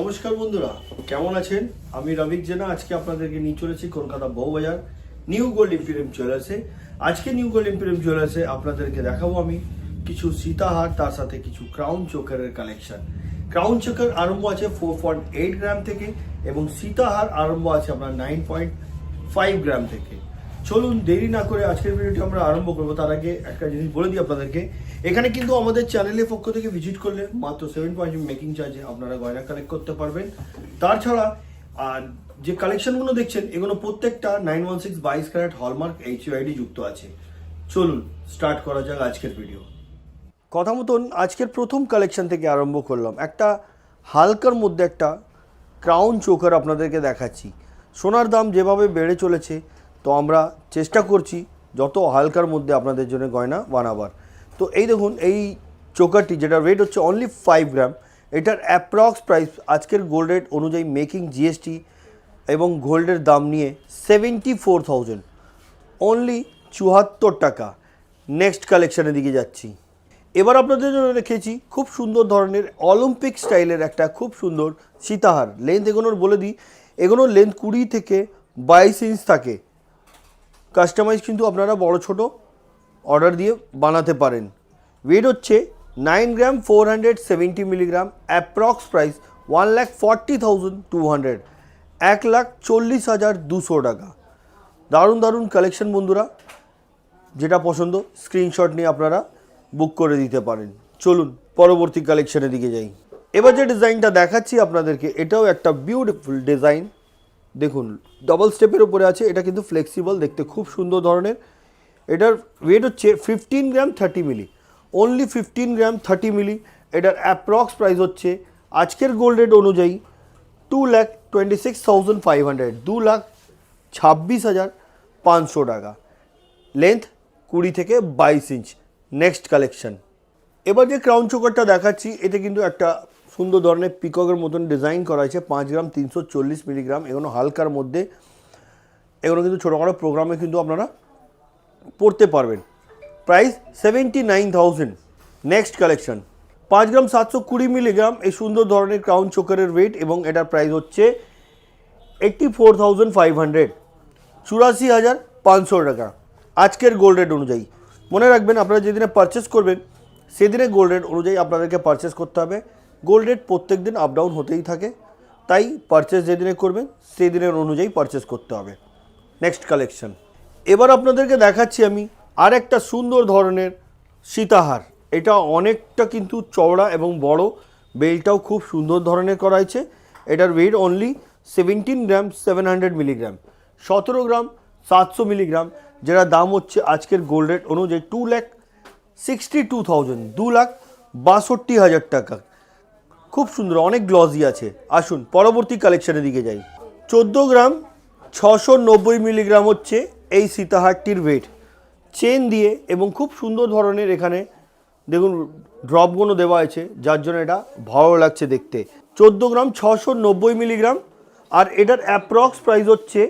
নমস্কার বন্ধুরা, কেমন আছেন? আমি রবিক জেনা আজকে আপনাদেরকে নিয়ে চলেছি Kolkata Bowbazar New Gold Emporium জুয়েলার্সে। আজকে নিউ গোল্ড ইম্পেরিয়াম জুয়েলার্সে আপনাদেরকে দেখাবো আমি কিছু সীতাহার, তার সাথে কিছু ক্রাউন চোকারের কালেকশন। ক্রাউন চোকার আরম্ভ আছে 4.8 গ্রাম থেকে এবং সীতাহার আরম্ভ আছে আপনার 9.5 গ্রাম থেকে। চলুন দেরি না করে আজকের ভিডিওটি আমরা আরম্ভ করবো। তার আগে একটা জিনিস বলে দিই আপনাদেরকে, এখানে কিন্তু আমাদের চ্যানেলের পক্ষ থেকে ভিজিট করলে মাত্র 7% মেকিং চার্জে আপনারা গয়না কালেক্ট করতে পারবেন। তাছাড়া আর যে কালেকশনগুলো দেখছেন এগুলো প্রত্যেকটা 916 22 ক্যারেট হলমার্ক HUID যুক্ত আছে। চলুন স্টার্ট করা যাক আজকের ভিডিও। কথা মতন আজকের প্রথম কালেকশন থেকে আরম্ভ করলাম। একটা হালকার মধ্যে একটা ক্রাউন চোকার আপনাদেরকে দেখাচ্ছি। সোনার দাম যেভাবে বেড়ে চলেছে, তো আমরা চেষ্টা করছি যত হালকার মধ্যে আপনাদের জন্য গয়না বানাবার। তো এই দেখুন, এই চোকারটি যেটা রেট হচ্ছে অনলি 5 গ্রাম, এটার অ্যাপ্রক্স প্রাইস আজকের গোল্ড রেট অনুযায়ী মেকিং জিএসটি এবং গোল্ডের দাম নিয়ে 74,000, অনলি 74 টাকা। নেক্সট কালেকশানের দিকে যাচ্ছি। এবার আপনাদের জন্য রেখেছি খুব সুন্দর ধরনের অলিম্পিক স্টাইলের একটা খুব সুন্দর সীতাহার। লেন্থ এগোনোর বলে দিই, এগোনোর লেন্থ 20 থেকে 22 ইঞ্চ থাকে। কাস্টমাইজ কিন্তু আপনারা বড় ছোট অর্ডার দিয়ে বানাতে পারেন। ওয়েট হচ্ছে 9 গ্রাম 470 মিলিগ্রাম, অ্যাপ্রক্স প্রাইস 1,40,200, 1,40,200 টাকা। দারুণ দারুণ কালেকশন বন্ধুরা, যেটা পছন্দ স্ক্রিনশট নিয়ে আপনারা বুক করে দিতে পারেন। চলুন পরবর্তী কালেকশনের দিকে যাই। এবার যে ডিজাইনটা দেখাচ্ছি আপনাদেরকে, এটাও একটা বিউটিফুল ডিজাইন। দেখুন ডবল স্টেপের উপরে আছে, এটা কিন্তু ফ্লেক্সিবল, দেখতে খুব সুন্দর ধরনের। এটার ওয়েট হচ্ছে 15 গ্রাম 30 মিলি, অনলি 15 গ্রাম 30 মিলি। এটার অ্যাপ্রক্স প্রাইস হচ্ছে আজকের গোল্ড রেট অনুযায়ী 2,26,500, 2,26,500 টাকা। লেন্থ 20 থেকে 22 ইঞ্চ। Next collection. এবার যে ক্রাউন চোকারটা দেখাচ্ছি, এটা কিন্তু একটা সুন্দর ধরনের পিককের মতন ডিজাইন করা হয়েছে। 5 গ্রাম 340 মিলিগ্রাম, এগুলো হালকার মধ্যে। এগুলো কিন্তু ছোটোখাটো প্রোগ্রামে কিন্তু আপনারা পড়তে পারবেন। প্রাইস 79,000। Next collection. 5 গ্রাম 720 মিলিগ্রাম, এই সুন্দর ধরনের ক্রাউন চোকারের ওয়েট এবং এটার প্রাইস হচ্ছে 84,500, 84,500 টাকা আজকের গোল্ড রেট অনুযায়ী। মনে রাখবেন, আপনারা যেদিনে পারচেস করবেন সেদিনে গোল্ড রেট অনুযায়ী আপনাদেরকে পারচেস করতে হবে। গোল্ড রেট প্রত্যেক দিন আপ ডাউন হতেই থাকে, তাই পারচেস যেদিনে করবেন সেই দিনের অনুযায়ী পারচেস করতে হবে। Next collection. এবার আপনাদেরকে দেখাচ্ছি আমি আর একটা সুন্দর ধরনের সীতাহার। এটা অনেকটা কিন্তু চওড়া এবং বড়, বেলটাও খুব সুন্দর ধরনের করা হয়েছে। এটার ওয়েট অনলি 17 গ্রাম 700 মিলিগ্রাম, 17 গ্রাম 700 মিলিগ্রাম, যেটা দাম হচ্ছে আজকের গোল্ড রেট অনুযায়ী 2,62,000, 2,62,000 টাকা। খুব সুন্দর, অনেক গ্লসি আছে। আসুন পরবর্তী কালেকশনের দিকে যাই। 14 গ্রাম 690 মিলিগ্রাম হচ্ছে এই সীতাহারটির ওয়েট। চেন দিয়ে এবং খুব সুন্দর ধরনের এখানে দেখুন ড্রপগুলো দেওয়া আছে, যার জন্য এটা ভালো লাগছে দেখতে। 14 গ্রাম 690 মিলিগ্রাম, আর এটার অ্যাপ্রক্স প্রাইস হচ্ছে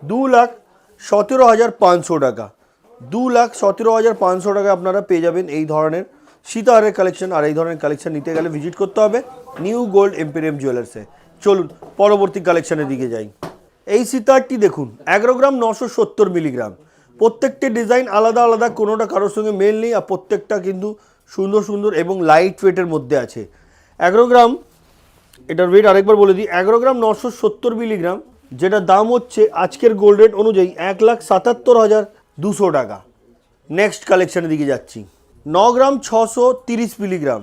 2,17,500 টাকা। 2,17,500 টাকা আপনারা পেয়ে যাবেন এই ধরনের সীতাহারের কালেকশন। আর এই ধরনের কালেকশন নিতে গেলে ভিজিট করতে হবে নিউ গোল্ড ইম্পেরিয়াম জুয়েলার্সে। চলুন পরবর্তী কালেকশনের দিকে যাই। এই সীতাহারটি দেখুন 11 গ্রাম 970 মিলিগ্রাম। প্রত্যেকটি ডিজাইন আলাদা আলাদা, কোনোটা কারোর সঙ্গে মেল নেই, আর প্রত্যেকটা কিন্তু সুন্দর সুন্দর এবং লাইট ওয়েটের মধ্যে আছে। 11 গ্রাম, এটার ওয়েট আরেকবার বলে দিই, 11 গ্রাম 970 মিলিগ্রাম, যেটা দাম হচ্ছে আজকের গোল্ড রেট অনুযায়ী 1,77,200 টাকা। নেক্সট কালেকশনের দিকে যাচ্ছি। 9 গ্রাম 630 মিলিগ্রাম,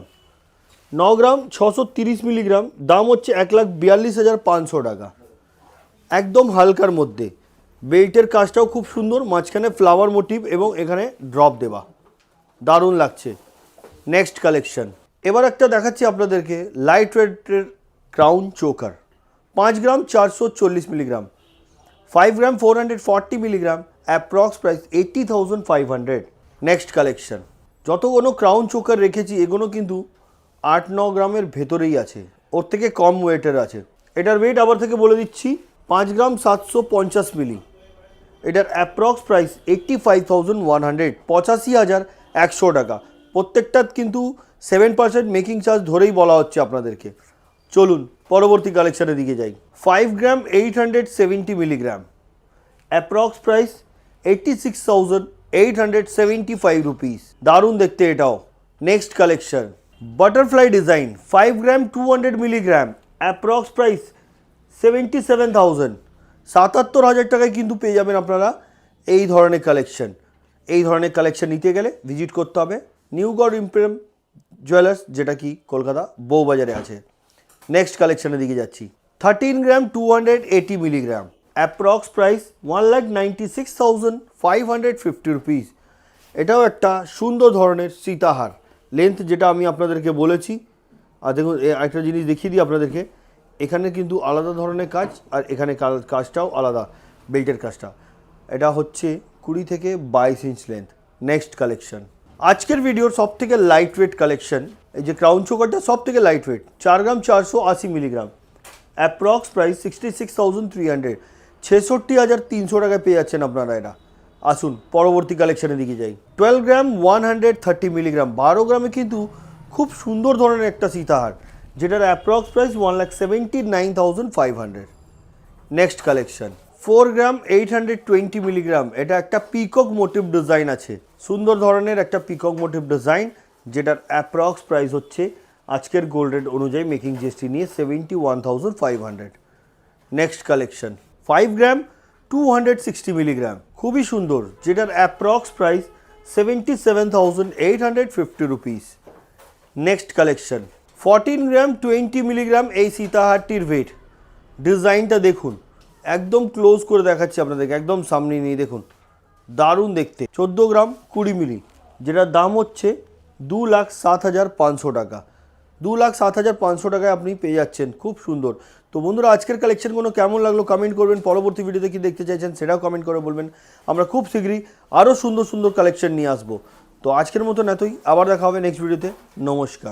9 গ্রাম 630 মিলিগ্রাম, দাম হচ্ছে 1,42,500 টাকা। একদম হালকার মধ্যে, বেল্টের কাজটাও খুব সুন্দর, মাঝখানে ফ্লাওয়ার মোটিভ এবং এখানে ড্রপ দেওয়া, দারুণ লাগছে। Next collection. এবার একটা দেখাচ্ছি আপনাদেরকে লাইট ওয়েটের ক্রাউন চোকার। 5 গ্রাম 440 মিলিগ্রাম, 5 গ্রাম 440 milligram, approx price 80,500। Next collection. যতগুলো ক্রাউন চোকার রেখেছি এগুলো কিন্তু 8-9 গ্রামের ভেতরেই আছে, ওর থেকে কম ওয়েটের আছে। এটার ওয়েট আবার থেকে বলে দিচ্ছি, 5 গ্রাম 750 মিলি, এটার অ্যাপ্রক্স প্রাইস 85,100, 85,100 টাকা। প্রত্যেকটা কিন্তু 7% মেকিং চার্জ ধরেই বলা হচ্ছে আপনাদেরকে। চলুন পরবর্তী কালেকশনের দিকে যাই। 5 গ্রাম 870 মিলিগ্রাম, অ্যাপ্রক্স প্রাইস 86,875 রুপিস। দারুণ দেখতে এটাও। নেক্সট কালেকশন বাটারফ্লাই ডিজাইন 5 গ্রাম 200 মিলিগ্রাম, অ্যাপ্রক্স প্রাইস 77,000। 77,000 টাকায় কিন্তু পেয়ে যাবেন আপনারা এই ধরনের কালেকশন। এই ধরনের কালেকশন নিতে গেলে ভিজিট করতে হবে নিউ গড ইম্পেরিয়াম জুয়েলার্স, যেটা কি কলকাতা বউবাজারে আছে। নেক্সট কালেকশনের দিকে যাচ্ছি। 13 গ্রাম 280 মিলিগ্রাম, অ্যাপ্রক্স প্রাইস 1,96,550 রুপিস। এটাও একটা সুন্দর ধরনের সীতাহার, লেন্থ যেটা আমি আপনাদেরকে বলেছি। আর দেখুন একটা জিনিস দেখিয়ে দিই আপনাদেরকে, এখানে কিন্তু আলাদা ধরনের কাজ, আর এখানে কাজটাও আলাদা, বেল্টের কাজটা। এটা হচ্ছে 20 থেকে 22 ইঞ্চ লেন্থ। নেক্সট কালেকশন আজকের ভিডিওর সব থেকে লাইট ওয়েট কালেকশন, এই যে ক্রাউন চোকারটা সব থেকে লাইট ওয়েট, 4 গ্রাম 480 মিলিগ্রাম, অ্যাপ্রক্স প্রাইস 66,300, 66,300 টাকায় পেয়ে যাচ্ছেন আপনারা এটা। আসুন পরবর্তী কালেকশনের দিকে যাই। 12 গ্রাম 130 মিলিগ্রাম, 12 গ্রামে কিন্তু খুব সুন্দর ধরনের একটা সীতাহার, যেটার অ্যাপ্রক্স প্রাইস 1,79,500। নেক্সট কালেকশন 4 গ্রাম 820 মিলিগ্রাম, এটা একটা পিকক মোটিভ ডিজাইন আছে, সুন্দর ধরনের একটা পিকক মোটিভ ডিজাইন, যেটার অ্যাপ্রক্স প্রাইস হচ্ছে আজকের গোল্ড রেট অনুযায়ী মেকিং জিএসটি নিয়ে 71,500। নেক্সট কালেকশন 5 গ্রাম 260 মিলিগ্রাম, খুবই সুন্দর, যেটার approx price 77,850 rupees. Next collection 14 গ্রাম 20 মিলিগ্রাম, এই সীতাহারটির ওয়েট, ডিজাইনটা দেখুন, একদম ক্লোজ করে দেখাচ্ছি আপনাদেরকে, একদম সামনে নিয়ে দেখুন, দারুণ দেখতে। 14 গ্রাম 20 মিলি, যেটার দাম হচ্ছে 2,07,500 টাকা। 2,07,500 টাকায় আপনি পেয়ে যাচ্ছেন, খুব সুন্দর। তো বন্ধুরা, আজকের কালেকশনগুলো কেমন লাগলো কমেন্ট করবেন, পরবর্তী ভিডিওতে কি দেখতে চাইছেন সেটাও কমেন্ট করে বলবেন। আমরা খুব শীঘ্রই আরও সুন্দর সুন্দর কালেকশন নিয়ে আসবো। তো আজকের মতন এতই, আবার দেখা হবে নেক্সট ভিডিওতে। নমস্কার।